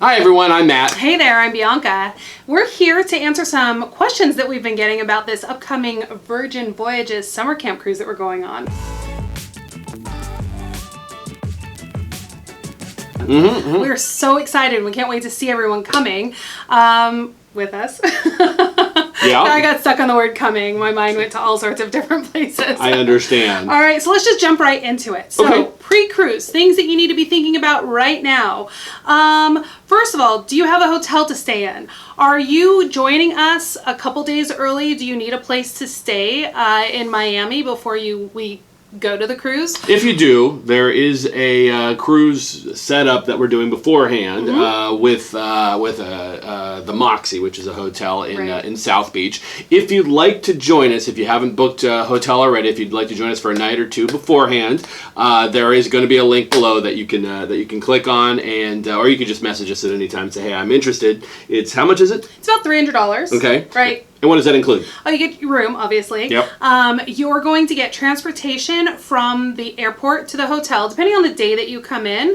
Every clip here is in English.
Hi everyone, I'm Matt. Hey there, I'm Bianca. We're here to answer some questions that we've been getting about this upcoming Virgin Voyages summer camp cruise that we're going on. We're so excited. We can't wait to see everyone coming with us. Yeah. I got stuck on the word coming. My mind went to all sorts of different places. I understand. All right, so let's just jump right into it. So, okay. Pre-cruise, things that you need to be thinking about right now. First of all, do you have a hotel to stay in? Are you joining us a couple days early? Do you need a place to stay in Miami before we go to the cruise? If you do, there is a cruise setup that we're doing beforehand with the Moxie, which is a hotel in South Beach. If you'd like to join us, if you haven't booked a hotel already, if you'd like to join us for a night or two beforehand, there is going to be a link below that you can click on, and or you can just message us at any time and say, hey, I'm interested. It's how much is it? It's about $300. Okay. Right. And what does that include? Oh, you get your room, obviously. Yep. You're going to get transportation from the airport to the hotel, depending on the day that you come in.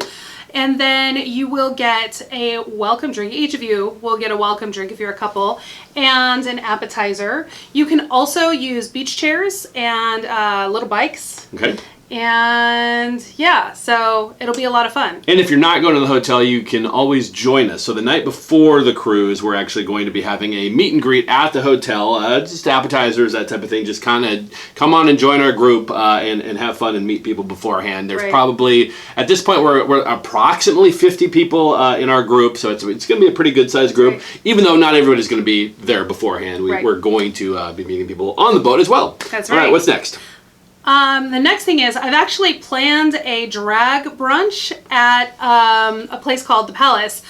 And then you will get a welcome drink. Each of you will get a welcome drink if you're a couple, and an appetizer. You can also use beach chairs and little bikes. Okay. And yeah, so it'll be a lot of fun. And if you're not going to the hotel, you can always join us. So the night before the cruise, we're actually going to be having a meet and greet at the hotel, just appetizers, that type of thing. Just kind of come on and join our group and have fun and meet people beforehand. There's probably, at this point, we're approximately 50 people in our group, so it's going to be a pretty good sized group, even though not everybody's going to be there beforehand. We're going to be meeting people on the boat as well. That's right. All right, what's next? The next thing is I've actually planned a drag brunch at a place called The Palace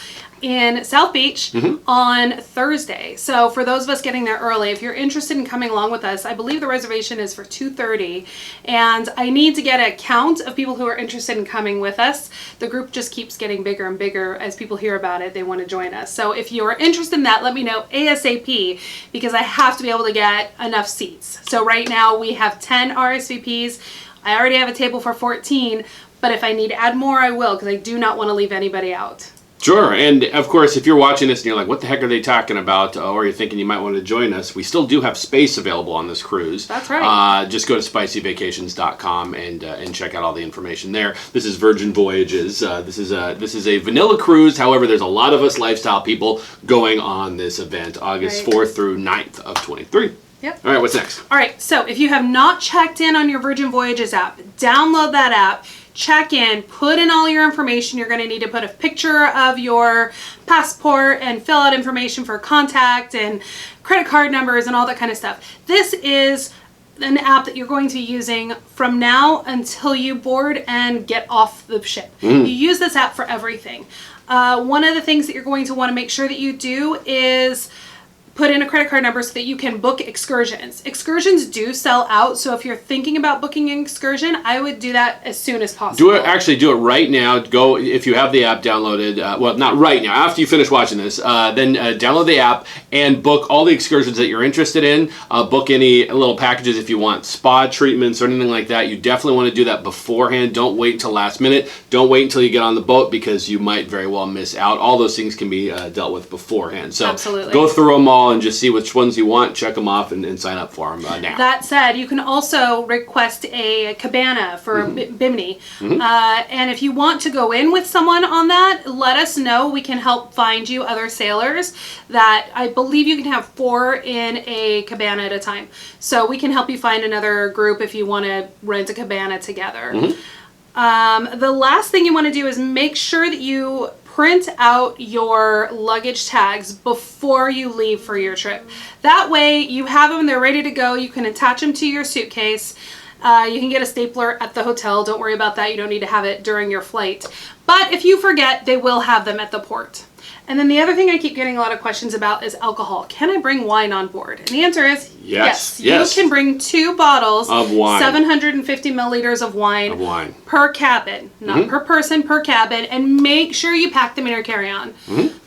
in South Beach on Thursday. So for those of us getting there early, if you're interested in coming along with us, I believe the reservation is for 2:30, and I need to get a count of people who are interested in coming with us. The group just keeps getting bigger and bigger as people hear about it. They want to join us. So if you're interested in that, let me know ASAP, because I have to be able to get enough seats. So right now we have 10 RSVPs. I already have a table for 14, but if I need to add more, I will, because I do not want to leave anybody out. Sure, and of course, if you're watching this and you're like, what the heck are they talking about, or you're thinking you might want to join us, we still do have space available on this cruise. That's right. Just go to spicyvacations.com and check out all the information there. This is Virgin Voyages. This is a vanilla cruise. However, there's a lot of us lifestyle people going on this event, August 4th through 9th of 23. Yep. All right, what's next? All right, so if you have not checked in on your Virgin Voyages app, download that app, check in, put in all your information. You're going to need to put a picture of your passport and fill out information for contact and credit card numbers and all that kind of stuff. This is an app that you're going to be using from now until you board and get off the ship. You use this app for everything. One of the things that you're going to want to make sure that you do is put in a credit card number so that you can book excursions. Excursions do sell out, so if you're thinking about booking an excursion, I would do that as soon as possible. Do it right now. Go, if you have the app downloaded, well, not right now, after you finish watching this, then download the app and book all the excursions that you're interested in. Book any little packages if you want spa treatments or anything like that. You definitely want to do that beforehand. Don't wait until last minute. Don't wait until you get on the boat, because you might very well miss out. All those things can be dealt with beforehand. So absolutely. Go through them all and just see which ones you want, check them off, and sign up for them now. That said, you can also request a cabana for Bimini. And if you want to go in with someone on that, let us know. We can help find you other sailors. That I believe you can have 4 in a cabana at a time. So we can help you find another group if you want to rent a cabana together. The last thing you want to do is make sure that you print out your luggage tags before you leave for your trip. That way you have them, they're ready to go. You can attach them to your suitcase. You can get a stapler at the hotel. Don't worry about that. You don't need to have it during your flight. But if you forget, they will have them at the port. And then the other thing I keep getting a lot of questions about is alcohol. Can I bring wine on board? And the answer is yes. You can bring 2 bottles of wine, 750 milliliters of wine per cabin, not per person, per cabin, and make sure you pack them in your carry-on.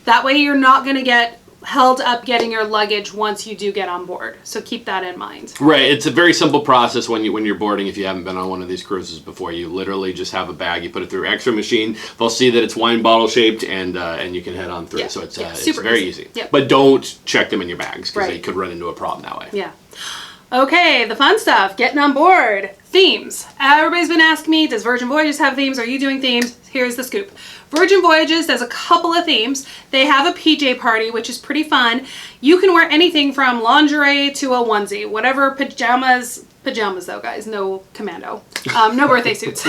That way you're not going to get held up getting your luggage once you do get on board. So keep that in mind. Right. It's a very simple process when you're boarding. If you haven't been on one of these cruises before, you literally just have a bag. You put it through X-ray machine. They'll see that it's wine bottle shaped, and you can head on through. Yeah. So it's super very easy. Yep. But don't check them in your bags because Right. they could run into a problem that way. Yeah. Okay, the fun stuff, getting on board. Themes. Everybody's been asking me, does Virgin Voyages have themes? Are you doing themes? Here's the scoop. Virgin Voyages does a couple of themes. They have a PJ party, which is pretty fun. You can wear anything from lingerie to a onesie, whatever pajamas though, guys, no commando, no birthday suits.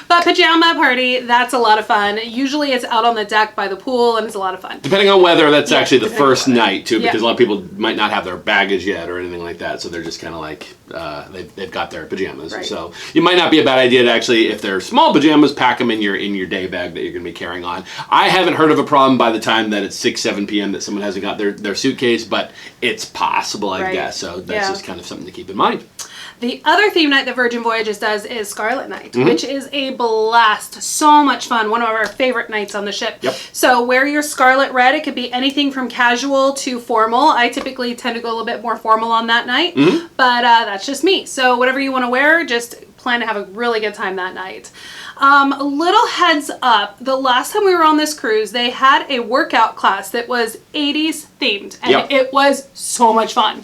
But pajama party, that's a lot of fun. Usually it's out on the deck by the pool, and it's a lot of fun. Depending on weather, that's actually the depending on first weather. night too, because Yeah. a lot of people might not have their baggage yet or anything like that, so they're just kind of like they've got their pajamas. Right. So it might not be a bad idea to actually, if they're small pajamas, pack them in your day bag that you're going to be carrying on. I haven't heard of a problem by the time that it's 6-7 p.m. that someone hasn't got their suitcase, but it's possible, I Right. guess. So that's Yeah. just kind of something to keep in mind. The other theme night that Virgin Voyages does is Scarlet Night, Mm-hmm. which is a blast. So much fun. One of our favorite nights on the ship. Yep. So wear your scarlet red. It could be anything from casual to formal. I typically tend to go a little bit more formal on that night, Mm-hmm. but that's just me. So whatever you want to wear, just plan to have a really good time that night. A little heads up, the last time we were on this cruise, they had a workout class that was 80s themed, and Yep. it was so much fun.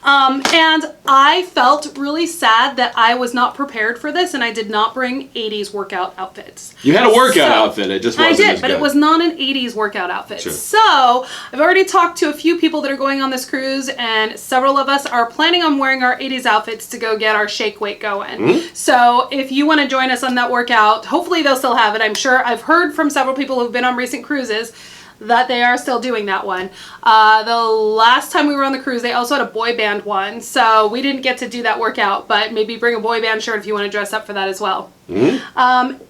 And I felt really sad that I was not prepared for this, and I did not bring 80s workout outfits. You had a workout So, outfit, it just wasn't I did, as but good. it was not an 80s workout outfit. Sure. So I've already talked to a few people that are going on this cruise, and several of us are planning on wearing our 80s outfits to go get our shake weight going. Mm-hmm. So if you want to join us on that workout, hopefully they'll still have it. I'm sure I've heard from several people who've been on recent cruises that they are still doing that one. The last time we were on the cruise, they also had a boy band one, so we didn't get to do that workout, but maybe bring a boy band shirt if you want to dress up for that as well.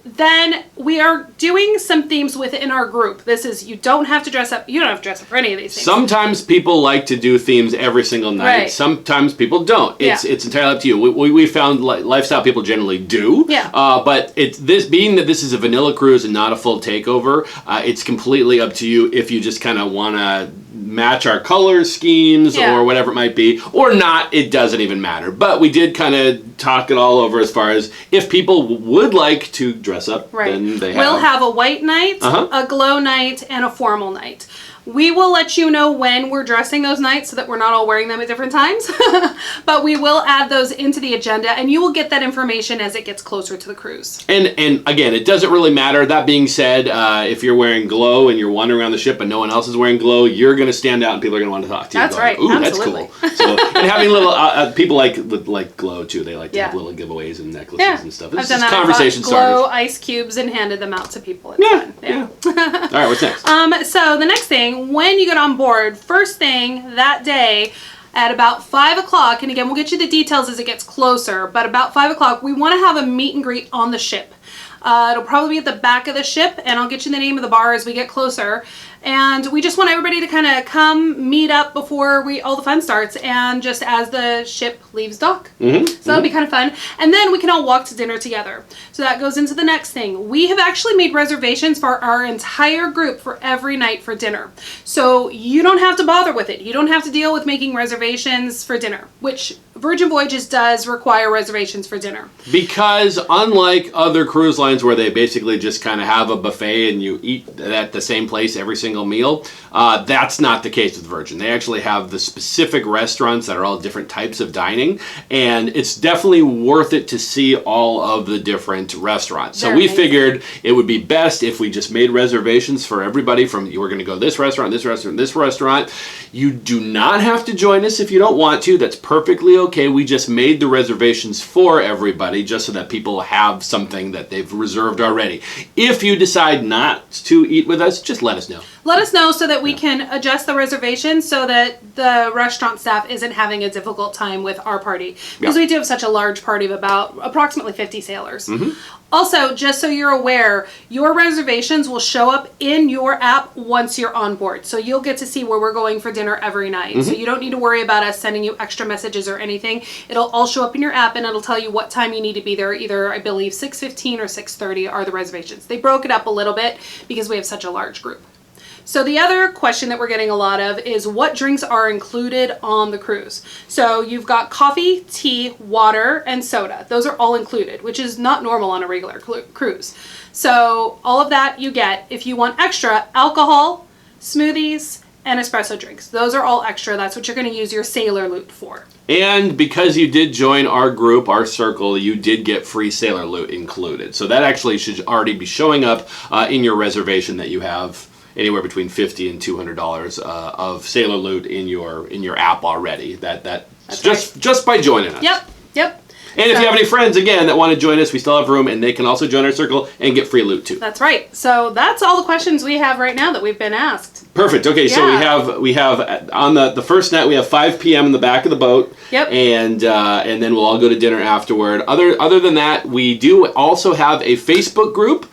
Then we are doing some themes within our group. This is, you don't have to dress up. You don't have to dress up for any of these things. Sometimes people like to do themes every single night. Right. Sometimes people don't. It's entirely up to you. We found lifestyle people generally do. Yeah. But it's this, being that this is a vanilla cruise and not a full takeover, it's completely up to you if you just kind of want to match our color schemes Yeah. or whatever it might be, or not. It doesn't even matter. But we did kind of talk it all over as far as if people would like to dress up, Right. then they have. We'll have a white night, Uh-huh. a glow night, and a formal night. We will let you know when we're dressing those nights so that we're not all wearing them at different times. But we will add those into the agenda, and you will get that information as it gets closer to the cruise. And again, it doesn't really matter. That being said, if you're wearing glow and you're wandering around the ship and no one else is wearing glow, you're going to stand out and people are going to want to talk to you. That's right. Ooh, Absolutely. that's cool. So, and having little people like glow too. They like to Yeah. have little giveaways and necklaces Yeah, and stuff. I've It's done just that. conversation I bought glow starters. ice cubes and handed them out to people. It's Yeah, fun. yeah. All right, what's next? So the next thing, when you get on board, first thing that day at about 5 o'clock, and again, we'll get you the details as it gets closer, but about 5 o'clock, we want to have a meet and greet on the ship. It'll probably be at the back of the ship, and I'll get you the name of the bar as we get closer. And we just want everybody to kind of come meet up before all the fun starts, and just as the ship leaves dock. So that'll be kind of fun. And then we can all walk to dinner together. So that goes into the next thing. We have actually made reservations for our entire group for every night for dinner. So you don't have to bother with it. You don't have to deal with making reservations for dinner, which Virgin Voyages does require reservations for dinner. Because unlike other cruise lines where they basically just kind of have a buffet and you eat at the same place every single meal, that's not the case with Virgin. They actually have the specific restaurants that are all different types of dining, and it's definitely worth it to see all of the different restaurants. So They're we amazing. figured it would be best if we just made reservations for everybody from, you were going to go this restaurant, this restaurant, this restaurant. You do not have to join us if you don't want to. That's perfectly okay. We just made the reservations for everybody just so that people have something that they've reserved already. If you decide not to eat with us, just let us know. Let us know so that we can adjust the reservation so that the restaurant staff isn't having a difficult time with our party. Because we do have such a large party of about approximately 50 sailors. Also, just so you're aware, your reservations will show up in your app once you're on board. So you'll get to see where we're going for dinner every night. So you don't need to worry about us sending you extra messages or anything. It'll all show up in your app, and it'll tell you what time you need to be there. Either, I believe, 6:15 or 6:30 are the reservations. They broke it up a little bit because we have such a large group. So the other question that we're getting a lot of is what drinks are included on the cruise. So you've got coffee, tea, water, and soda. Those are all included, which is not normal on a regular cruise. So all of that you get. If you want extra, alcohol, smoothies, and espresso drinks. Those are all extra. That's what you're going to use your sailor loot for. And because you did join our group, our circle, you did get free sailor loot included. So that actually should already be showing up in your reservation that you have anywhere between $50 and $200 of sailor loot in your app already. That's just by joining us. Yep. And if you have any friends, again, that want to join us, we still have room, and they can also join our circle and get free loot, too. That's right. So that's all the questions we have right now that we've been asked. Perfect. Okay, so we have on the first night, we have 5 p.m. in the back of the boat. Yep. And then we'll all go to dinner afterward. Other than that, we do also have a Facebook group,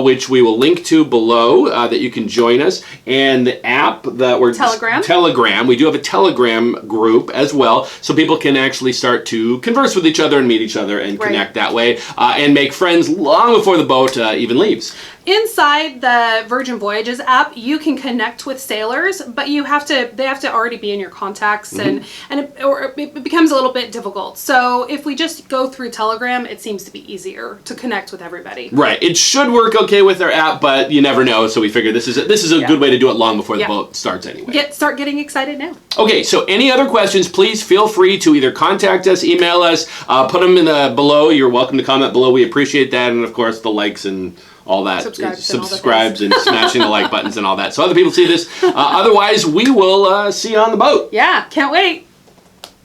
which we will link to below, that you can join us. And the app that we're... Telegram. We do have a Telegram group as well, so people can actually start to converse with each other and meet each other and connect that way, and make friends long before the boat even leaves. Inside the Virgin Voyages app, you can connect with sailors, but they have to already be in your contacts, and it becomes a little bit difficult. So if we just go through Telegram, it seems to be easier to connect with everybody. Right. It should work okay with our app, but you never know. So we figure this is a good way to do it long before the boat starts anyway. Start getting excited now. Okay. So any other questions? Please feel free to either contact us, email us, put them in below. You're welcome to comment below. We appreciate that, and of course the likes and all that, subscribes and smashing the like buttons and all that, so other people see this. Otherwise, we will see you on the boat. Yeah, can't wait.